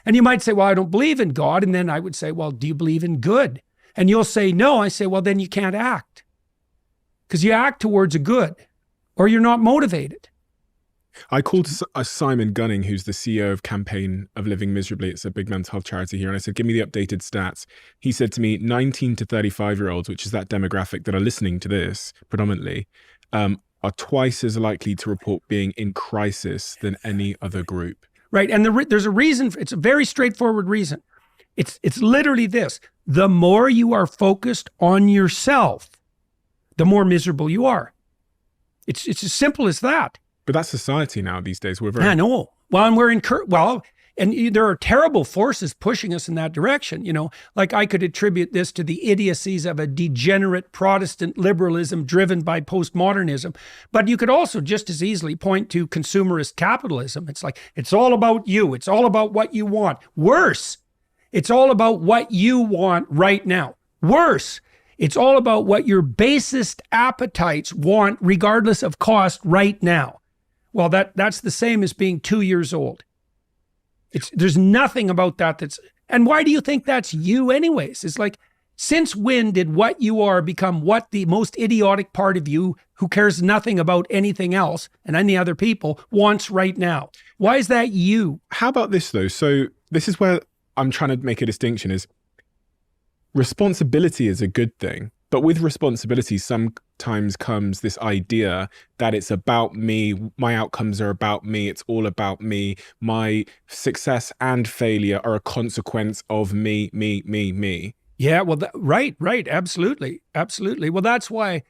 And you might say, well, I don't believe in God. And then I would say, well, do you believe in good? And you'll say, no. I say, well, then you can't act. Because you act towards a good, or you're not motivated. I called Simon Gunning, who's the CEO of Campaign of Living Miserably. It's a big mental health charity here. And I said, give me the updated stats. He said to me, 19 to 35-year-olds, which is that demographic that are listening to this predominantly, are twice as likely to report being in crisis than any other group. Right. And there's a reason. It's a very straightforward reason. It's literally this. The more you are focused on yourself, the more miserable you are. It's as simple as that. But that's society now these days. I know. Well, and there are terrible forces pushing us in that direction. Like I could attribute this to the idiocies of a degenerate Protestant liberalism driven by postmodernism. But you could also just as easily point to consumerist capitalism. It's like, it's all about you. It's all about what you want. Worse, it's all about what you want right now. Worse, it's all about what your basest appetites want regardless of cost right now. Well, that's the same as being 2 years old. There's nothing about that and why do you think that's you anyways? It's like, since when did what you are become what the most idiotic part of you, who cares nothing about anything else and any other people, wants right now? Why is that you? How about this though? So this is where I'm trying to make a distinction is responsibility is a good thing. But with responsibility, sometimes comes this idea that it's about me, my outcomes are about me, it's all about me, my success and failure are a consequence of me. Yeah, well, right, absolutely. Well, that's why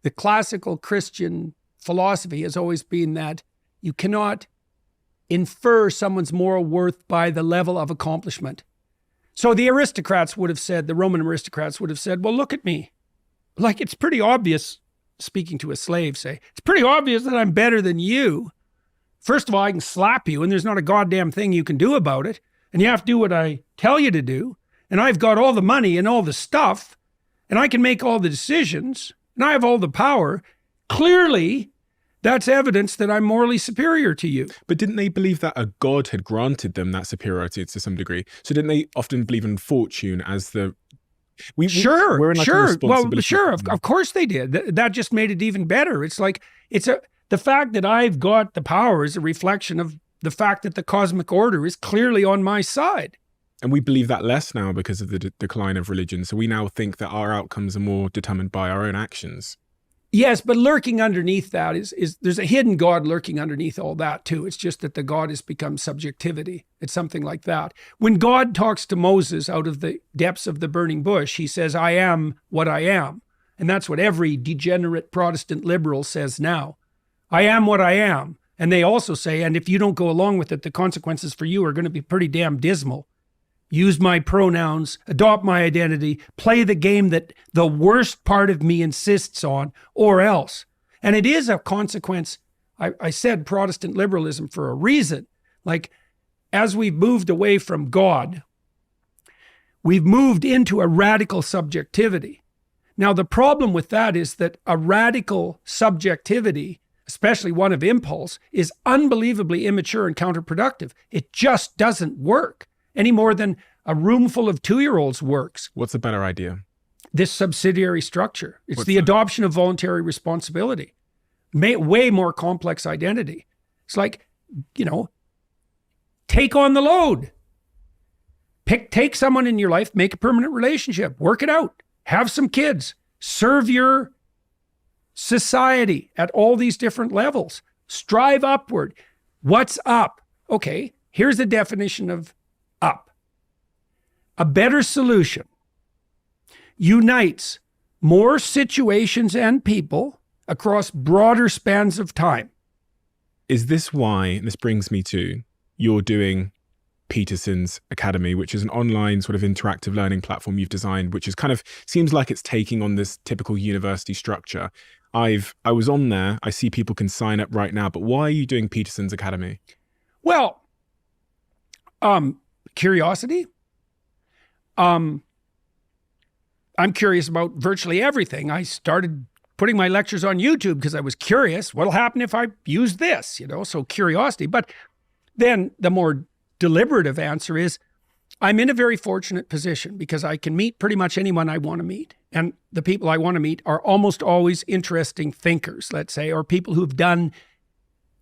the classical Christian philosophy has always been that you cannot infer someone's moral worth by the level of accomplishment. So the aristocrats would have said, the Roman aristocrats would have said, well, look at me. Like, it's pretty obvious, speaking to a slave, say, it's pretty obvious that I'm better than you. First of all, I can slap you and there's not a goddamn thing you can do about it. And you have to do what I tell you to do. And I've got all the money and all the stuff. And I can make all the decisions. And I have all the power. Clearly, that's evidence that I'm morally superior to you. But didn't they believe that a god had granted them that superiority to some degree? So didn't they often believe in fortune as the... Sure. Well, sure. Of course they did. That just made it even better. It's like, the fact that I've got the power is a reflection of the fact that the cosmic order is clearly on my side. And we believe that less now because of the decline of religion. So we now think that our outcomes are more determined by our own actions. Yes, but lurking underneath that is there's a hidden God lurking underneath all that too. It's just that the God has become subjectivity. It's something like that. When God talks to Moses out of the depths of the burning bush, he says, I am what I am. And that's what every degenerate Protestant liberal says now. I am what I am. And they also say, and if you don't go along with it, the consequences for you are going to be pretty damn dismal. Use my pronouns, adopt my identity, play the game that the worst part of me insists on, or else. And it is a consequence. I said Protestant liberalism for a reason. Like, as we've moved away from God, we've moved into a radical subjectivity. Now, the problem with that is that a radical subjectivity, especially one of impulse, is unbelievably immature and counterproductive. It just doesn't work any more than a room full of 2-year-olds works. What's a better idea? This subsidiary structure. It's the adoption of voluntary responsibility. Way more complex identity. It's like, take on the load. Take someone in your life, make a permanent relationship, work it out, have some kids, serve your society at all these different levels, strive upward. What's up? Okay, here's the definition of up. A better solution unites more situations and people across broader spans of time. Is this why, and this brings me to, you're doing Peterson's Academy, which is an online sort of interactive learning platform you've designed, which is kind of, seems like it's taking on this typical university structure. I was on there, I see people can sign up right now, but why are you doing Peterson's Academy? Well, curiosity. I'm curious about virtually everything. I started putting my lectures on YouTube because I was curious. What'll happen if I use this? So curiosity. But then the more deliberative answer is I'm in a very fortunate position because I can meet pretty much anyone I want to meet. And the people I want to meet are almost always interesting thinkers, let's say, or people who've done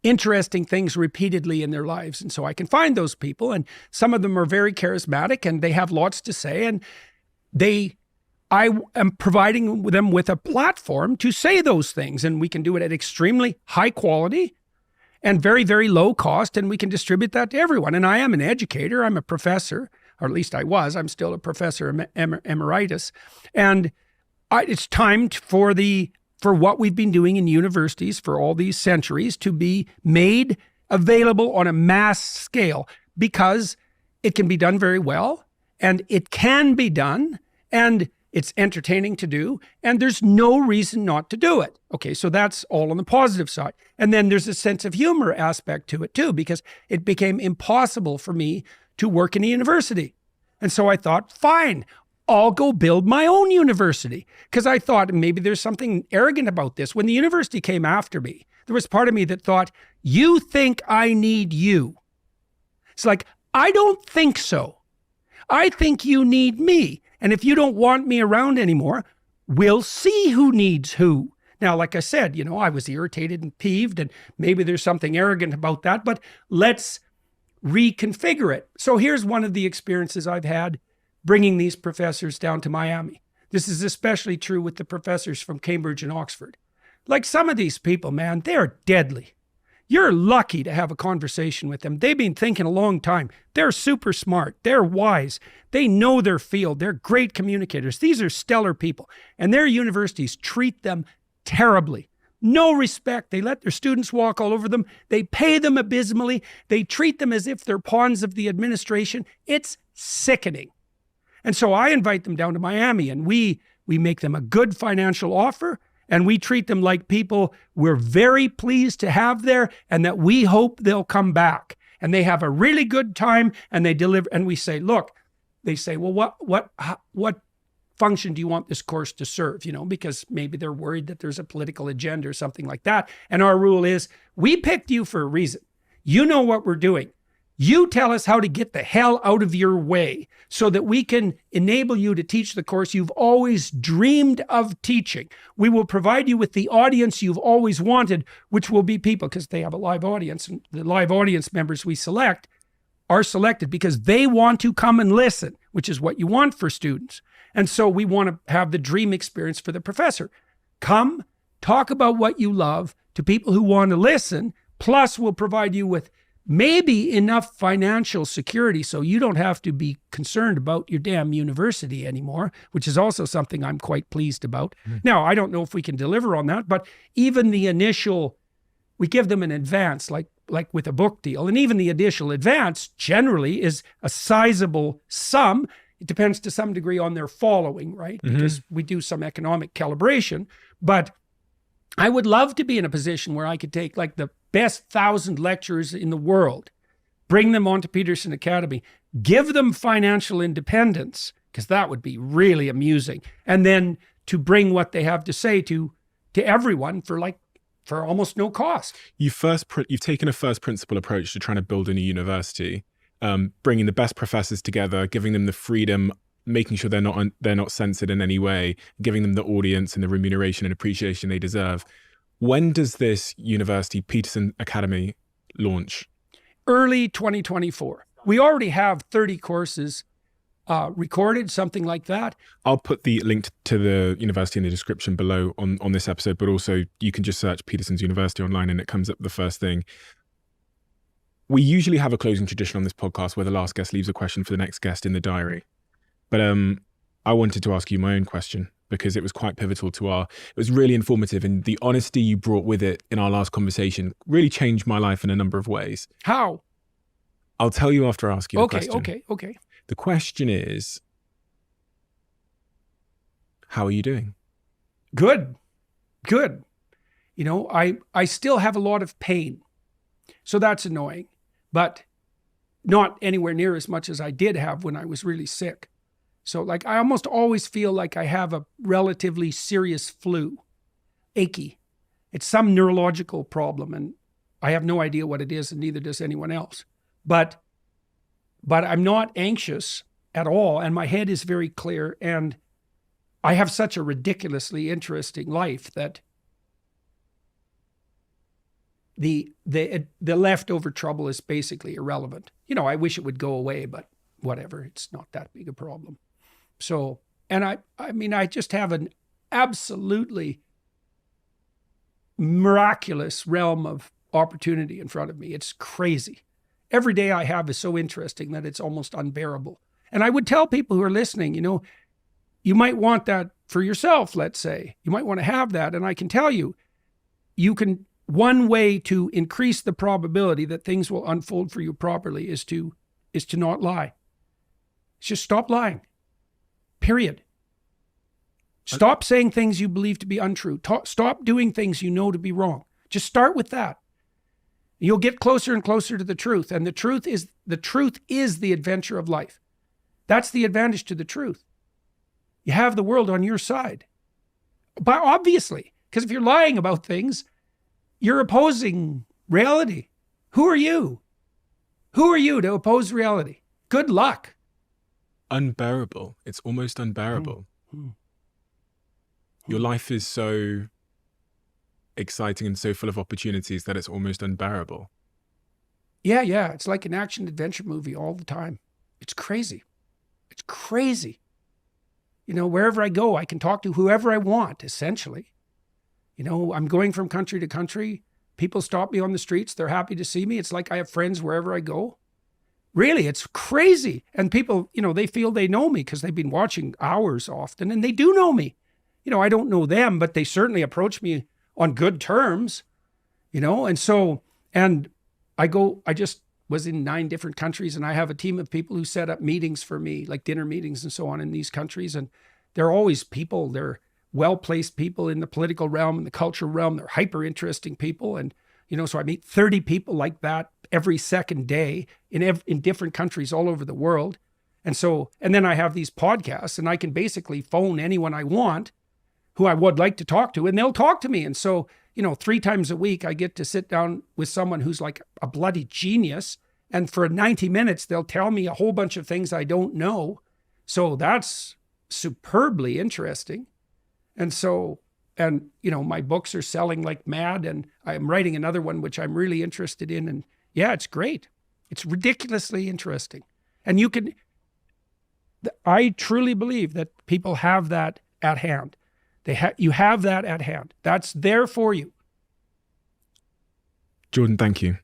interesting things repeatedly in their lives. And so I can find those people, and some of them are very charismatic and they have lots to say, and I am providing them with a platform to say those things, and we can do it at extremely high quality and very, very low cost, and we can distribute that to everyone. And I am an educator. I'm a professor, or at least I was. I'm still a professor emeritus. And it's time for what we've been doing in universities for all these centuries to be made available on a mass scale, because it can be done very well, and it can be done, and it's entertaining to do, and there's no reason not to do it. Okay, so that's all on the positive side. And then there's a sense of humor aspect to it too, because it became impossible for me to work in a university. And so I thought, fine, I'll go build my own university. Because I thought maybe there's something arrogant about this. When the university came after me, there was part of me that thought, you think I need you. It's like, I don't think so. I think you need me. And if you don't want me around anymore, we'll see who needs who. Now, like I said, I was irritated and peeved, and maybe there's something arrogant about that, but let's reconfigure it. So here's one of the experiences I've had bringing these professors down to Miami. This is especially true with the professors from Cambridge and Oxford. Like some of these people, man, they're deadly. You're lucky to have a conversation with them. They've been thinking a long time. They're super smart. They're wise. They know their field. They're great communicators. These are stellar people. And their universities treat them terribly. No respect. They let their students walk all over them. They pay them abysmally. They treat them as if they're pawns of the administration. It's sickening. And so I invite them down to Miami, and we make them a good financial offer, and we treat them like people we're very pleased to have there, and that we hope they'll come back. And they have a really good time, and they deliver. And we say, look, they say, well, what function do you want this course to serve? Because maybe they're worried that there's a political agenda or something like that. And our rule is, we picked you for a reason. You know what we're doing. You tell us how to get the hell out of your way so that we can enable you to teach the course you've always dreamed of teaching. We will provide you with the audience you've always wanted, which will be people, because they have a live audience, and the live audience members we select are selected because they want to come and listen, which is what you want for students. And so we want to have the dream experience for the professor. Come, talk about what you love to people who want to listen, plus we'll provide you with maybe enough financial security so you don't have to be concerned about your damn university anymore, which is also something I'm quite pleased about. Now, I don't know if we can deliver on that, but even the initial, we give them an advance, like with a book deal, and even the initial advance generally is a sizable sum. It depends to some degree on their following, right? Because we do some economic calibration, but I would love to be in a position where I could take like the best 1,000 lecturers in the world, bring them onto Peterson Academy, give them financial independence, because that would be really amusing, and then to bring what they have to say to everyone for almost no cost. You've taken a first principle approach to trying to build a new university, bringing the best professors together, giving them the freedom, making sure they're not censored in any way, giving them the audience and the remuneration and appreciation they deserve. When does this university, Peterson Academy, launch? Early 2024. We already have 30 courses recorded, something like that. I'll put the link to the university in the description below on this episode, but also you can just search Peterson's University online and it comes up the first thing. We usually have a closing tradition on this podcast where the last guest leaves a question for the next guest in the diary. But I wanted to ask you my own question, because it was quite pivotal to it was really informative, and the honesty you brought with it in our last conversation really changed my life in a number of ways. How? I'll tell you after I ask you the question. Okay. The question is, how are you doing? Good. I still have a lot of pain, so that's annoying, but not anywhere near as much as I did have when I was really sick. So I almost always feel like I have a relatively serious flu, achy. It's some neurological problem, and I have no idea what it is, and neither does anyone else. But but I'm not anxious at all. And my head is very clear. And I have such a ridiculously interesting life that the leftover trouble is basically irrelevant. I wish it would go away, but whatever, it's not that big a problem. So, and I just have an absolutely miraculous realm of opportunity in front of me. It's crazy. Every day I have is so interesting that it's almost unbearable. And I would tell people who are listening, you might want that for yourself, let's say. You might want to have that. And I can tell you, one way to increase the probability that things will unfold for you properly is to not lie. Just stop lying. Period. Stop saying things you believe to be untrue. Stop doing things you know to be wrong. Just start with that. You'll get closer and closer to the truth. And the truth is the adventure of life. That's the advantage to the truth. You have the world on your side. But obviously, because if you're lying about things, you're opposing reality. Who are you? Who are you to oppose reality? Good luck. Unbearable. It's almost unbearable. Your life is so exciting and so full of opportunities that it's almost unbearable. Yeah. It's like an action adventure movie all the time. It's crazy. It's crazy. Wherever I go, I can talk to whoever I want, essentially. I'm going from country to country. People stop me on the streets. They're happy to see me. It's like I have friends wherever I go. Really, it's crazy. And people, they feel they know me because they've been watching hours often, and they do know me. I don't know them, but they certainly approach me on good terms, and I just was in 9 different countries, and I have a team of people who set up meetings for me, like dinner meetings and so on in these countries. And they're always people, they're well-placed people in the political realm and the cultural realm. They're hyper interesting people. And, so I meet 30 people like that every second day in different countries all over the world. And then I have these podcasts, and I can basically phone anyone I want who I would like to talk to, and they'll talk to me. And so, 3 times a week, I get to sit down with someone who's like a bloody genius. And for 90 minutes, they'll tell me a whole bunch of things I don't know. So that's superbly interesting. And my books are selling like mad, and I'm writing another one, which I'm really interested in. And yeah, it's great. It's ridiculously interesting. And I truly believe that people have that at hand. You have that at hand. That's there for you. Jordan, thank you.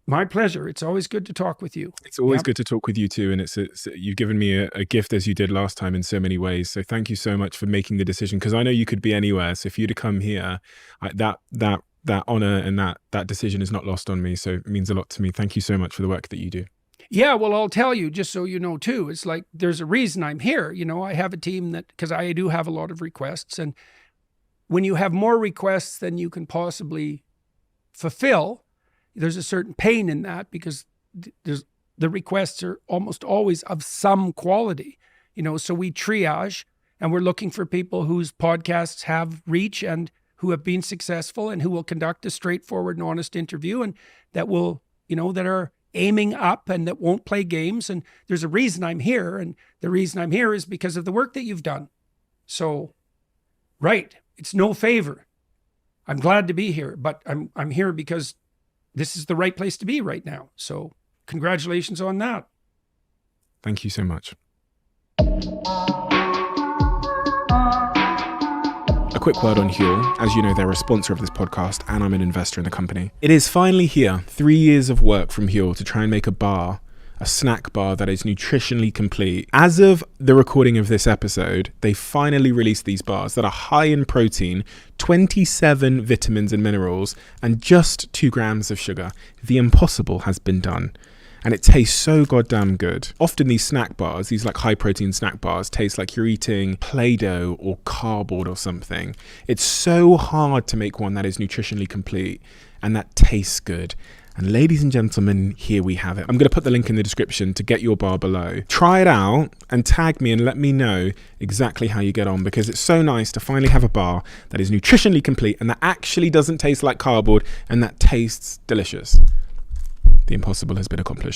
My pleasure. It's always good to talk with you. It's always good to talk with you too. And you've given me a gift, as you did last time, in so many ways. So thank you so much for making the decision, because I know you could be anywhere. So for you to come here, that honor and that decision is not lost on me. So it means a lot to me. Thank you so much for the work that you do. Yeah, well, I'll tell you, just so you know too, it's like there's a reason I'm here. I have a team because I do have a lot of requests. And when you have more requests than you can possibly fulfill, there's a certain pain in that, because the requests are almost always of some quality. So we triage, and we're looking for people whose podcasts have reach and who have been successful and who will conduct a straightforward and honest interview, and that will, that are aiming up and that won't play games. And there's a reason I'm here. And the reason I'm here is because of the work that you've done. So, right. It's no favor. I'm glad to be here, but I'm here because this is the right place to be right now. So congratulations on that. Thank you so much. A quick word on Huel. As you know, they're a sponsor of this podcast, and I'm an investor in the company. It is finally here. 3 years of work from Huel to try and make a snack bar that is nutritionally complete. As of the recording of this episode, they finally released these bars that are high in protein, 27 vitamins and minerals, and just 2 grams of sugar. The impossible has been done. And it tastes so goddamn good. Often these snack bars, these like high protein snack bars, taste like you're eating Play-Doh or cardboard or something. It's so hard to make one that is nutritionally complete and that tastes good. And ladies and gentlemen, here we have it. I'm going to put the link in the description to get your bar below. Try it out and tag me and let me know exactly how you get on, because it's so nice to finally have a bar that is nutritionally complete and that actually doesn't taste like cardboard and that tastes delicious. The impossible has been accomplished.